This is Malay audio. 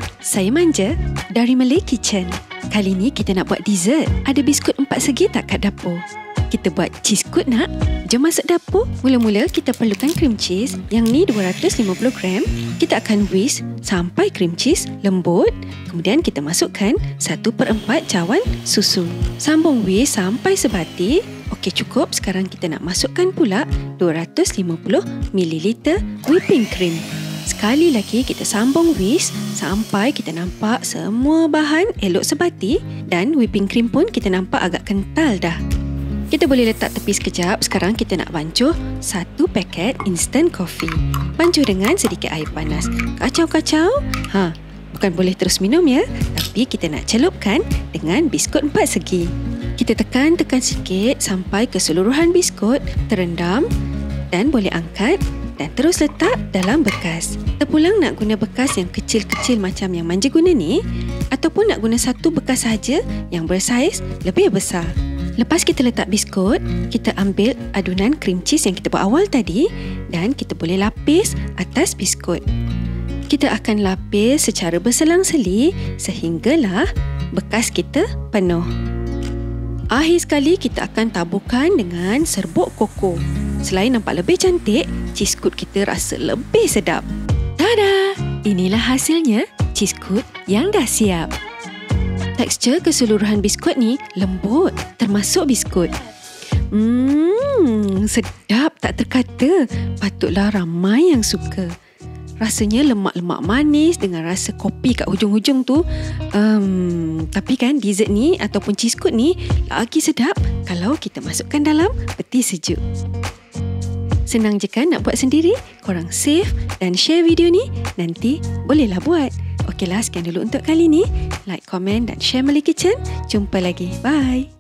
Hai, saya Manja dari Malay Kitchen. Kali ni kita nak buat dessert. Ada biskut 4 segi tak kat dapur? Kita buat cheese coot nak? Jom masuk dapur. Mula-mula kita perlukan cream cheese. Yang ni 250 gram. Kita akan whisk sampai cream cheese lembut. Kemudian kita masukkan 1/4 cawan susu. Sambung whisk sampai sebati. Okey, cukup. Sekarang kita nak masukkan pula 250 ml whipping cream. Sekali lagi kita sambung whisk sampai kita nampak semua bahan elok sebati dan whipping cream pun kita nampak agak kental dah. Kita boleh letak tepi sekejap. Sekarang kita nak bancuh 1 paket instant coffee. Bancuh dengan sedikit air panas. Kacau-kacau. Bukan boleh terus minum ya, tapi kita nak celupkan dengan biskut 4 segi. Kita tekan-tekan sikit sampai keseluruhan biskut terendam dan boleh angkat dan terus letak dalam bekas. Terpulang nak guna bekas yang kecil-kecil macam yang Manja guna ni, ataupun nak guna satu bekas saja yang bersaiz lebih besar. Lepas kita letak biskut, kita ambil adunan cream cheese yang kita buat awal tadi dan kita boleh lapis atas biskut. Kita akan lapis secara berselang-seli sehinggalah bekas kita penuh. Akhir sekali kita akan taburkan dengan serbuk koko. Selain nampak lebih cantik, cheese coot kita rasa lebih sedap. Tada! Inilah hasilnya cheese coot yang dah siap. Tekstur keseluruhan biskut ni lembut, termasuk biskut. Sedap tak terkata. Patutlah ramai yang suka. Rasanya lemak-lemak manis dengan rasa kopi kat hujung-hujung tu. Tapi kan dessert ni ataupun cheese coot ni lagi sedap kalau kita masukkan dalam peti sejuk. Senang je kan nak buat sendiri? Korang save dan share video ni, nanti bolehlah buat. Okeylah, sekian dulu untuk kali ni. Like, komen dan share Malay Kitchen. Jumpa lagi. Bye.